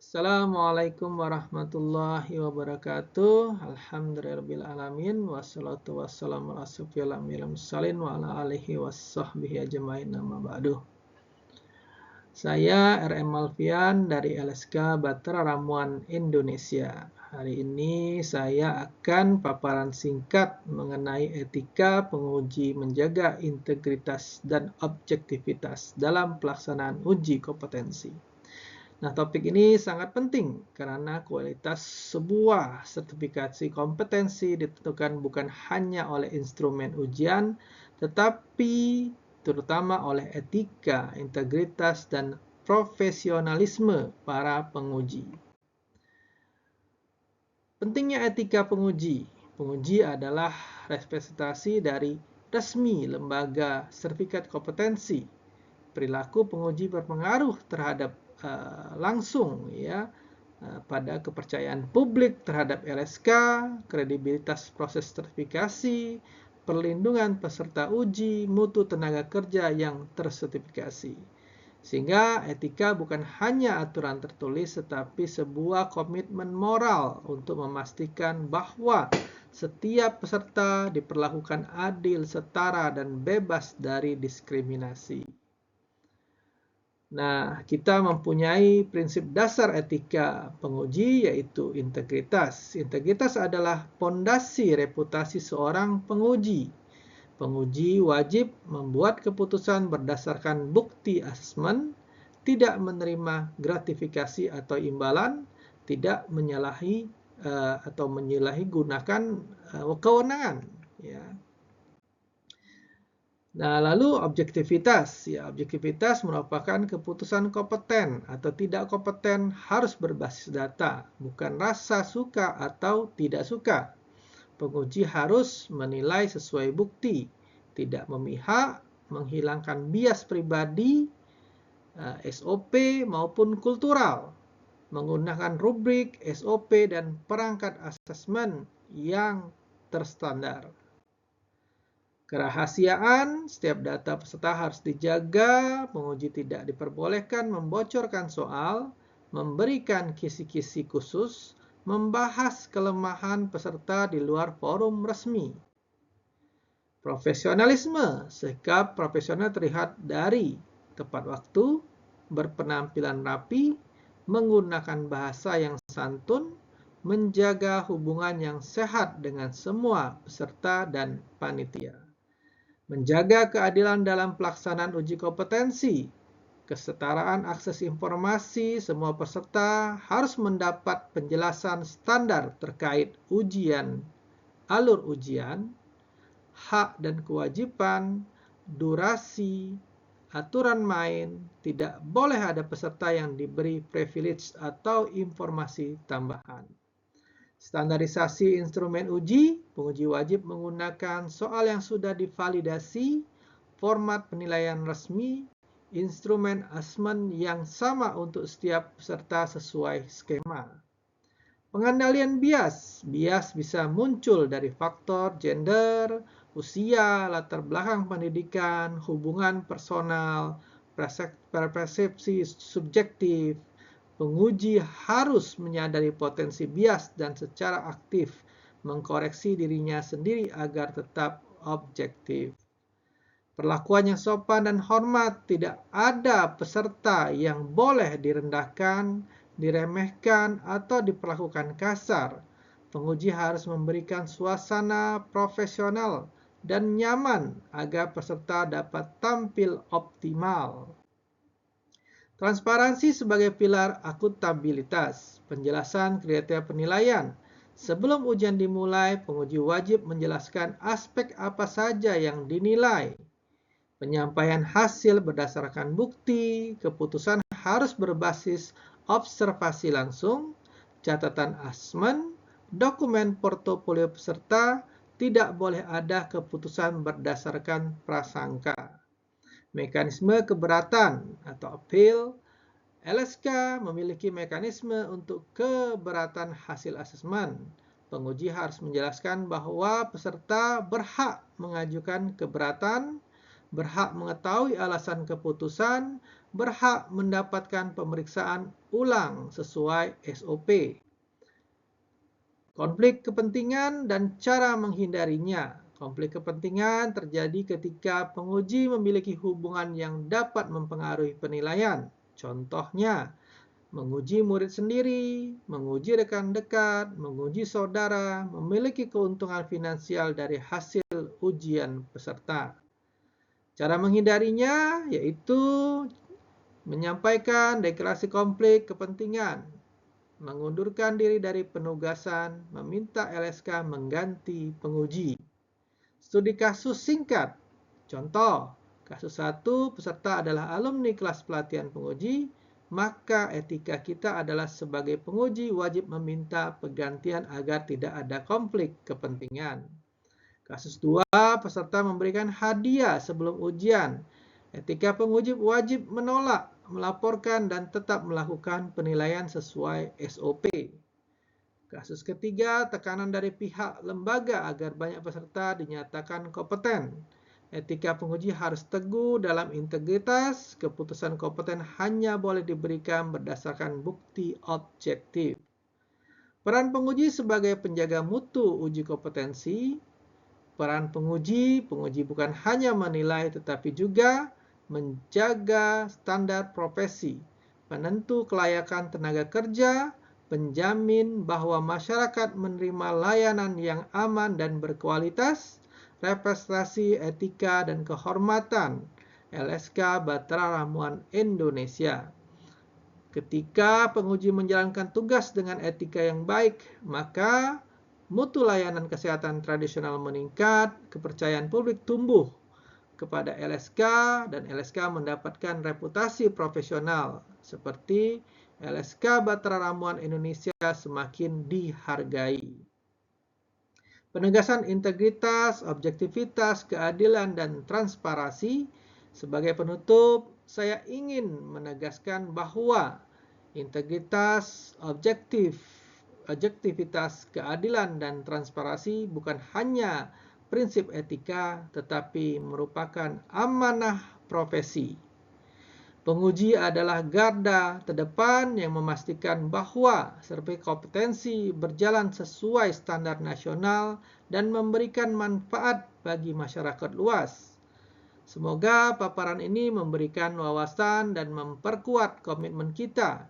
Assalamualaikum warahmatullahi wabarakatuh. Alhamdulillahirrabbilalamin. Wassalatu wassalamu ala asyrofil anbiya'i wal mursalin wa ala alihi wassahbihi ajmain amma ba'du. Saya RM Alfian dari LSK Bahtera Ramuan Indonesia. Hari ini saya akan paparan singkat mengenai etika penguji menjaga integritas dan objektivitas dalam pelaksanaan uji kompetensi. Nah, topik ini sangat penting karena kualitas sebuah sertifikasi kompetensi ditentukan bukan hanya oleh instrumen ujian, tetapi terutama oleh etika, integritas, dan profesionalisme para penguji. Pentingnya etika penguji. Penguji adalah representasi dari resmi lembaga sertifikat kompetensi. Perilaku penguji berpengaruh terhadap langsung pada kepercayaan publik terhadap LSK, kredibilitas proses sertifikasi, perlindungan peserta uji, mutu tenaga kerja yang tersertifikasi. Sehingga etika bukan hanya aturan tertulis tetapi sebuah komitmen moral untuk memastikan bahwa setiap peserta diperlakukan adil, setara, dan bebas dari diskriminasi. Nah, kita mempunyai prinsip dasar etika penguji yaitu integritas. Integritas adalah pondasi reputasi seorang penguji. Penguji wajib membuat keputusan berdasarkan bukti asesmen, tidak menerima gratifikasi atau imbalan, tidak menyalahi atau menyalahgunakan kewenangan. Ya. Nah, lalu objektivitas. Ya, objektivitas merupakan keputusan kompeten atau tidak kompeten harus berbasis data, bukan rasa suka atau tidak suka. Penguji harus menilai sesuai bukti, tidak memihak, menghilangkan bias pribadi, SOP maupun kultural, menggunakan rubrik, SOP, dan perangkat asesmen yang terstandar. Kerahasiaan, setiap data peserta harus dijaga, penguji tidak diperbolehkan membocorkan soal, memberikan kisi-kisi khusus, membahas kelemahan peserta di luar forum resmi. Profesionalisme, sikap profesional terlihat dari tepat waktu, berpenampilan rapi, menggunakan bahasa yang santun, menjaga hubungan yang sehat dengan semua peserta dan panitia. Menjaga keadilan dalam pelaksanaan uji kompetensi, kesetaraan akses informasi, semua peserta harus mendapat penjelasan standar terkait ujian, alur ujian, hak dan kewajiban, durasi, aturan main, tidak boleh ada peserta yang diberi privilege atau informasi tambahan. Standarisasi instrumen uji, penguji wajib menggunakan soal yang sudah divalidasi, format penilaian resmi, instrumen asesmen yang sama untuk setiap peserta sesuai skema. Pengendalian bias. Bias bisa muncul dari faktor gender, usia, latar belakang pendidikan, hubungan personal, persepsi subjektif. Penguji harus menyadari potensi bias dan secara aktif mengkoreksi dirinya sendiri agar tetap objektif. Perlakuan yang sopan dan hormat, tidak ada peserta yang boleh direndahkan, diremehkan, atau diperlakukan kasar. Penguji harus memberikan suasana profesional dan nyaman agar peserta dapat tampil optimal. Transparansi sebagai pilar akuntabilitas, penjelasan kriteria penilaian. Sebelum ujian dimulai, penguji wajib menjelaskan aspek apa saja yang dinilai. Penyampaian hasil berdasarkan bukti, keputusan harus berbasis observasi langsung, catatan asesmen, dokumen portofolio peserta, tidak boleh ada keputusan berdasarkan prasangka. Mekanisme keberatan atau appeal, LSK memiliki mekanisme untuk keberatan hasil asesmen. Penguji harus menjelaskan bahwa peserta berhak mengajukan keberatan, berhak mengetahui alasan keputusan, berhak mendapatkan pemeriksaan ulang sesuai SOP. Konflik kepentingan dan cara menghindarinya. Konflik kepentingan terjadi ketika penguji memiliki hubungan yang dapat mempengaruhi penilaian. Contohnya, menguji murid sendiri, menguji rekan dekat, menguji saudara, memiliki keuntungan finansial dari hasil ujian peserta. Cara menghindarinya yaitu menyampaikan deklarasi konflik kepentingan, mengundurkan diri dari penugasan, meminta LSK mengganti penguji. Studi kasus singkat. Contoh, kasus 1 peserta adalah alumni kelas pelatihan penguji, maka etika kita adalah sebagai penguji wajib meminta penggantian agar tidak ada konflik kepentingan. Kasus 2, peserta memberikan hadiah sebelum ujian. Etika penguji wajib menolak, melaporkan, dan tetap melakukan penilaian sesuai SOP. Kasus ketiga, tekanan dari pihak lembaga agar banyak peserta dinyatakan kompeten. Etika penguji harus teguh dalam integritas, keputusan kompeten hanya boleh diberikan berdasarkan bukti objektif. Peran penguji sebagai penjaga mutu uji kompetensi. Peran penguji bukan hanya menilai tetapi juga menjaga standar profesi, penentu kelayakan tenaga kerja, penjamin bahwa masyarakat menerima layanan yang aman dan berkualitas, representasi etika dan kehormatan LSK Bahtera Ramuan Indonesia. Ketika penguji menjalankan tugas dengan etika yang baik, maka mutu layanan kesehatan tradisional meningkat, kepercayaan publik tumbuh kepada LSK, dan LSK mendapatkan reputasi profesional seperti LSK Bahtera Ramuan Indonesia semakin dihargai. Penegasan integritas, objektivitas, keadilan, dan transparansi. Sebagai penutup, saya ingin menegaskan bahwa integritas, objektivitas, keadilan, dan transparansi bukan hanya prinsip etika, tetapi merupakan amanah profesi. Penguji adalah garda terdepan yang memastikan bahwa sertifikat kompetensi berjalan sesuai standar nasional dan memberikan manfaat bagi masyarakat luas. Semoga paparan ini memberikan wawasan dan memperkuat komitmen kita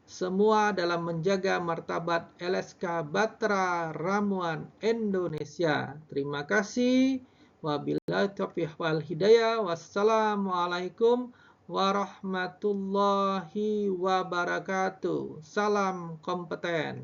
semua dalam menjaga martabat LSK Bahtera Ramuan Indonesia. Terima kasih. Wabillahi taufiq wal hidayah. Wassalamualaikum warahmatullahi wabarakatuh. Salam kompeten.